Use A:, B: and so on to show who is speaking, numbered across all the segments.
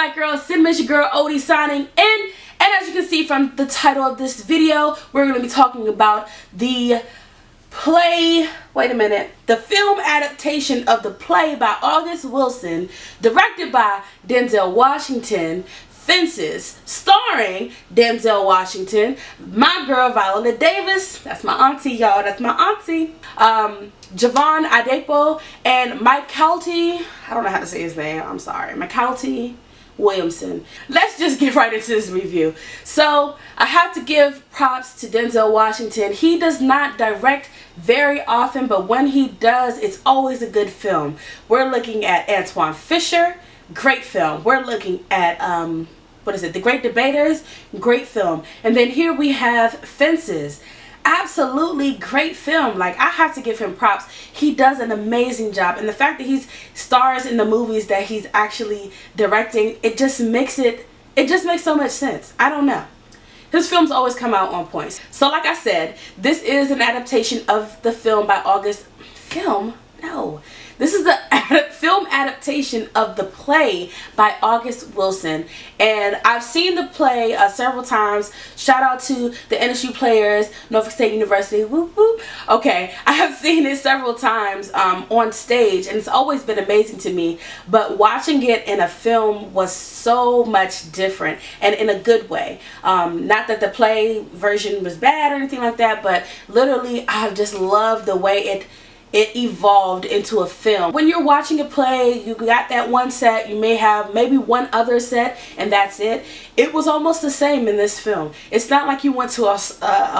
A: Blackgirlcinema, it's your girl Odie signing in. And as you can see from the title of this video, we're going to be talking about the the film adaptation of the play by August Wilson, directed by Denzel Washington, Fences, starring Denzel Washington, my girl Viola Davis, that's my auntie, y'all, that's my auntie, Javon Adepo, and Mike Calty, I don't know how to say his name, I'm sorry, McCalty Williamson. Let's just get right into this review. So I have to give props to Denzel Washington. He does not direct very often, but when he does, it's always a good film. We're looking at Antoine Fisher, great film. We're looking at what is it, The Great Debaters, great film. And then here we have Fences, absolutely great film. Like, I have to give him props. He does an amazing job, and the fact that he stars in the movies that he's actually directing, it just makes so much sense. I don't know, his films always come out on point. So like I said, this is an adaptation of the film by this is the film adaptation of the play by August Wilson, and I've seen the play several times. Shout out to the NSU players, Norfolk State University, whoop whoop. Okay, I have seen it several times on stage, and it's always been amazing to me, but watching it in a film was so much different, and in a good way. Not that the play version was bad or anything like that, but literally I just love the way it evolved into a film. When you're watching a play, you got that one set, you may have maybe one other set, and that's it. It was almost the same in this film. It's not like you went to a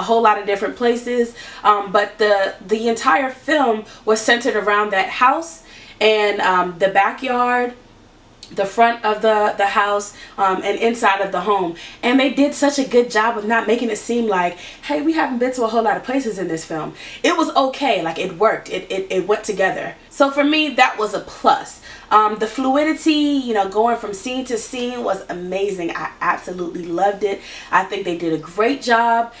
A: whole lot of different places, but the entire film was centered around that house and the backyard, the front of the house, and inside of the home. And they did such a good job of not making it seem like, hey, we haven't been to a whole lot of places in this film. It was okay, like it worked, it went together. So for me, that was a plus. The fluidity, you know, going from scene to scene was amazing. I absolutely loved it. I think they did a great job.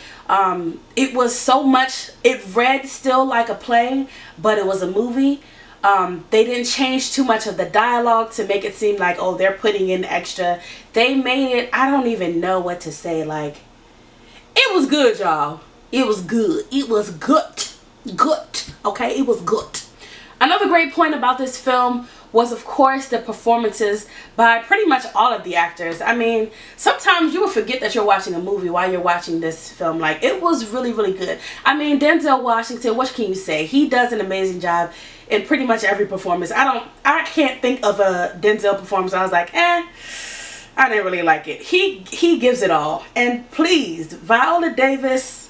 A: It was so much, it read still like a play, but it was a movie. They didn't change too much of the dialogue to make it seem like, oh, they're putting in extra. They made it, I don't even know what to say. Like, it was good, y'all. It was good. It was good. Good. Okay, it was good. Another great point about this film was, of course, the performances by pretty much all of the actors. I mean, sometimes you will forget that you're watching a movie while you're watching this film. Like, it was really, really good. I mean, Denzel Washington, what can you say? He does an amazing job in pretty much every performance. I can't think of a Denzel performance I was like, I didn't really like it. He gives it all. And please, Viola Davis,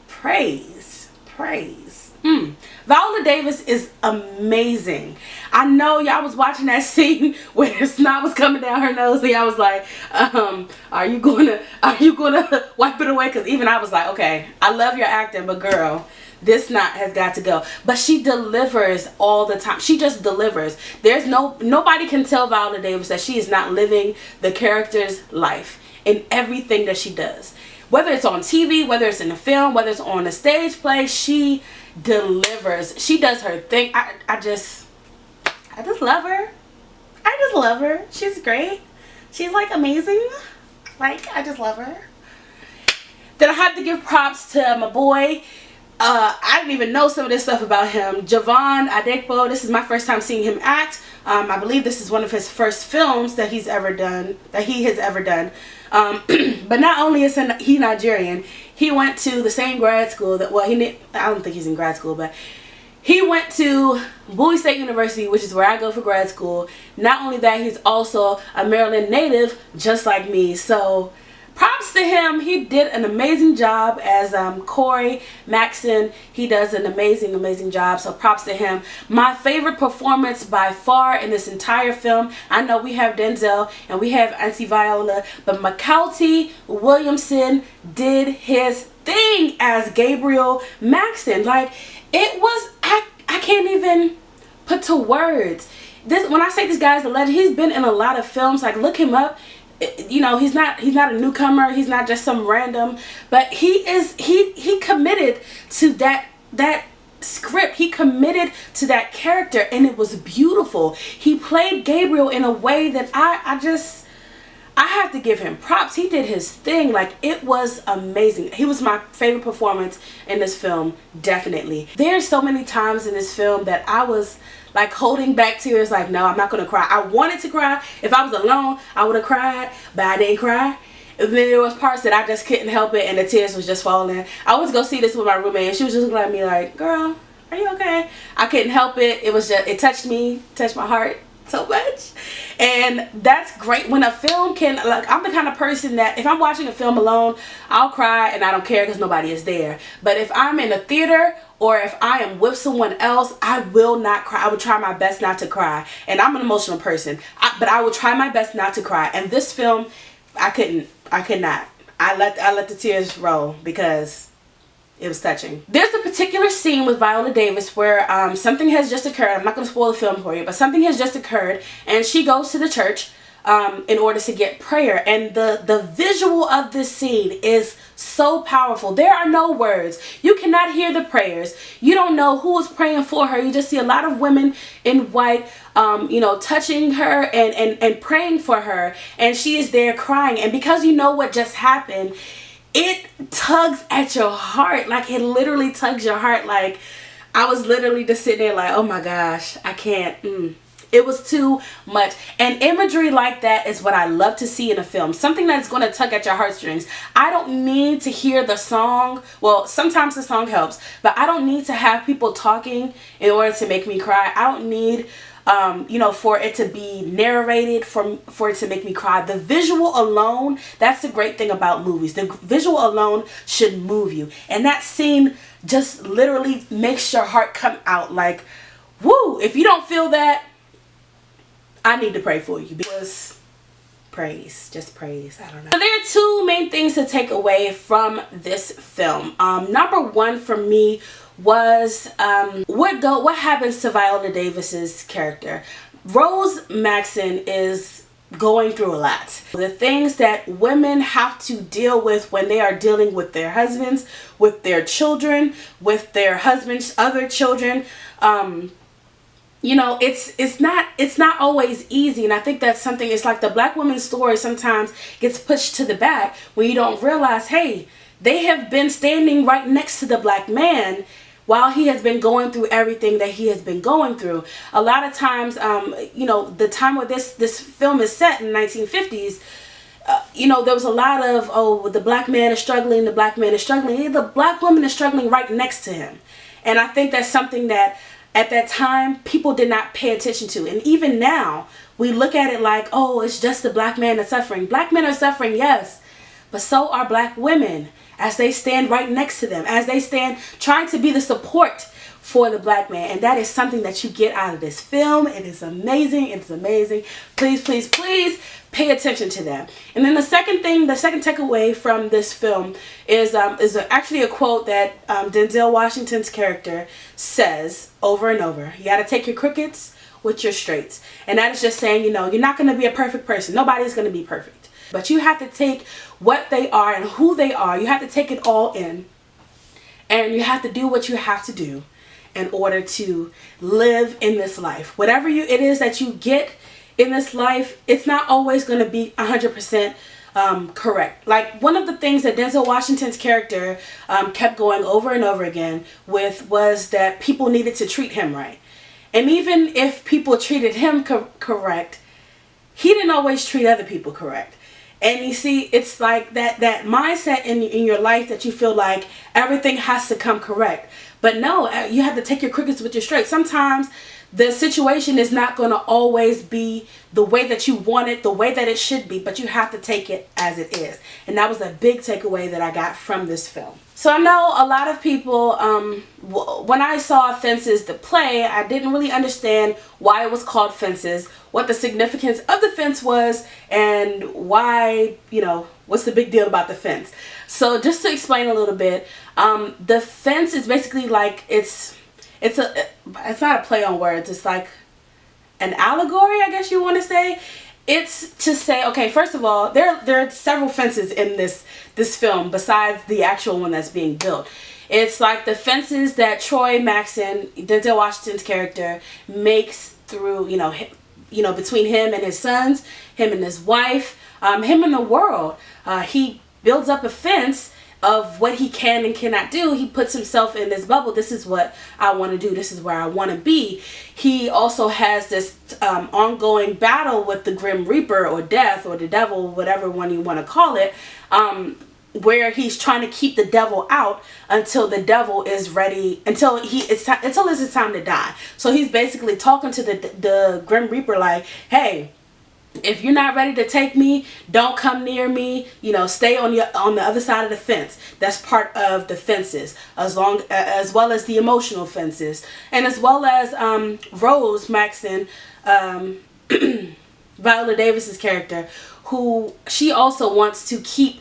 A: praise. Viola Davis is amazing. I know y'all was watching that scene where the snot was coming down her nose, and y'all was like, are you gonna wipe it away? Because even I was like, okay, I love your acting, but girl, this snot has got to go. But she delivers all the time. She just delivers. There's nobody can tell Viola Davis that she is not living the character's life in everything that she does. Whether it's on TV, whether it's in a film, whether it's on a stage play, she delivers. She does her thing. I just love her. I just love her. She's great. She's like amazing. Like, I just love her. Then I have to give props to my boy. I didn't even know some of this stuff about him. Javon Adepo. This is my first time seeing him act. I believe this is one of his first films that he has ever done. But not only is he Nigerian, he went to the same grad school that, well, I don't think he's in grad school, but he went to Bowie State University, which is where I go for grad school. Not only that, he's also a Maryland native, just like me. So props to him. He did an amazing job as Corey Maxon. He does an amazing job, so props to him. My favorite performance by far in this entire film, I know we have Denzel and we have Auntie Viola, but McCalty Williamson did his thing as Gabriel Maxon. Like, it was, I can't even put to words. When I say this guy's a legend, he's been in a lot of films. Like, look him up. You know, he's not a newcomer. He's not just some random, but he committed to that script script. He committed to that character, and it was beautiful. He played Gabriel in a way that I have to give him props. He did his thing. Like, it was amazing. He was my favorite performance in this film, definitely. There's so many times in this film that I was like holding back tears, like, no, I'm not gonna cry. I wanted to cry. If I was alone, I would have cried, but I didn't cry. And then there was parts that I just couldn't help it, and the tears was just falling. I was gonna see this with my roommate, and she was just looking at me like, girl, are you okay? I couldn't help it. It was just, it touched me, touched my heart so much. And that's great when a film can, like, I'm the kind of person that if I'm watching a film alone, I'll cry and I don't care because nobody is there. But if I'm in a theater or if I am with someone else, I will not cry. I would try my best not to cry. And I'm an emotional person, but I would try my best not to cry. And this film, I could not. I let the tears roll because it was touching. There's a particular scene with Viola Davis where something has just occurred. I'm not going to spoil the film for you, but something has just occurred, and she goes to the church in order to get prayer. And the visual of this scene is so powerful. There are no words. You cannot hear the prayers. You don't know who is praying for her. You just see a lot of women in white, you know, touching her and praying for her, and she is there crying. And because you know what just happened, it tugs at your heart. Like, it literally tugs your heart. Like, I was literally just sitting there like, oh my gosh, I can't. It was too much. And imagery like that is what I love to see in a film. Something that's going to tug at your heartstrings. I don't need to hear the song. Well, sometimes the song helps, but I don't need to have people talking in order to make me cry. I don't need you know, for it to be narrated, for it to make me cry. The visual alone, that's the great thing about movies. The visual alone should move you. And that scene just literally makes your heart come out like, woo. If you don't feel that, I need to pray for you, because praise, just praise. I don't know. So there are two main things to take away from this film. Number one for me was what happens to Viola Davis's character. Rose Maxon is going through a lot. The things that women have to deal with when they are dealing with their husbands, with their children, with their husbands' other children. You know, it's not always easy, and I think that's something. It's like the black woman's story sometimes gets pushed to the back when you don't realize, hey, they have been standing right next to the black man while he has been going through everything that he has been going through. A lot of times, you know, the time where this film is set in the 1950s, you know, there was a lot of, oh, the black man is struggling, the black man is struggling. The black woman is struggling right next to him. And I think that's something that at that time people did not pay attention to. And even now, we look at it like, oh, it's just the black man that's suffering. Black men are suffering, yes, but so are black women, as they stand right next to them, as they stand trying to be the support for the black man. And that is something that you get out of this film. It is amazing. It's amazing. Please, please, please pay attention to that. And then the second takeaway from this film is actually a quote that Denzel Washington's character says over and over. You got to take your crookeds with your straights. And that is just saying, you know, you're not going to be a perfect person. Nobody's going to be perfect. But you have to take what they are and who they are. You have to take it all in. And you have to do what you have to do in order to live in this life. Whatever it is that you get in this life, it's not always going to be 100% correct. Like, one of the things that Denzel Washington's character kept going over and over again with was that people needed to treat him right. And even if people treated him correct, he didn't always treat other people correct. And you see, it's like that mindset in your life that you feel like everything has to come correct. But no, you have to take your crookeds with your straight. Sometimes the situation is not going to always be the way that you want it, the way that it should be, but you have to take it as it is. And that was a big takeaway that I got from this film. So I know a lot of people, when I saw Fences the play, I didn't really understand why it was called Fences, what the significance of the fence was, and why, you know, what's the big deal about the fence. So just to explain a little bit, the fence is basically like, it's not a play on words, it's like an allegory, I guess you want to say. It's to say, okay, first of all, there are several fences in this film besides the actual one that's being built. It's like the fences that Troy Maxon, Denzel Washington's character, makes through, between him and his sons, him and his wife, him and the world. He builds up a fence of what he can and cannot do. He puts himself in this bubble. This is what I want to do. This is where I want to be. He also has this ongoing battle with the Grim Reaper or Death or the Devil, whatever one you want to call it, where he's trying to keep the devil out until the devil is ready, until it's his time to die. So he's basically talking to the Grim Reaper like, hey, if you're not ready to take me, don't come near me. Stay on the other side of the fence. That's part of the fences, as well as the emotional fences, and as well as Rose Maxon, Viola Davis's character, who she also wants to keep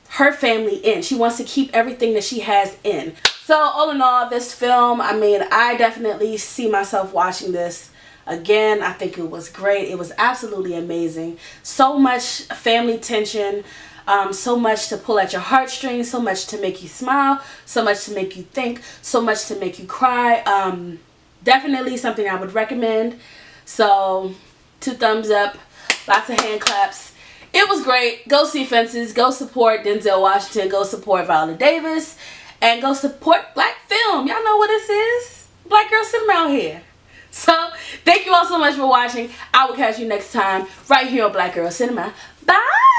A: her family in. She wants to keep everything that she has in. So all in all, this film, I definitely see myself watching this again. I think it was great. It was absolutely amazing. So much family tension, so much to pull at your heartstrings, so much to make you smile, so much to make you think, so much to make you cry. Definitely something I would recommend. So 2 thumbs up, lots of hand claps. It was great. Go see Fences. Go support Denzel Washington. Go support Viola Davis. And go support black film. Y'all know what this is. Blackgirlcinema out here. So, thank you all so much for watching. I will catch you next time right here on Blackgirlcinema. Bye!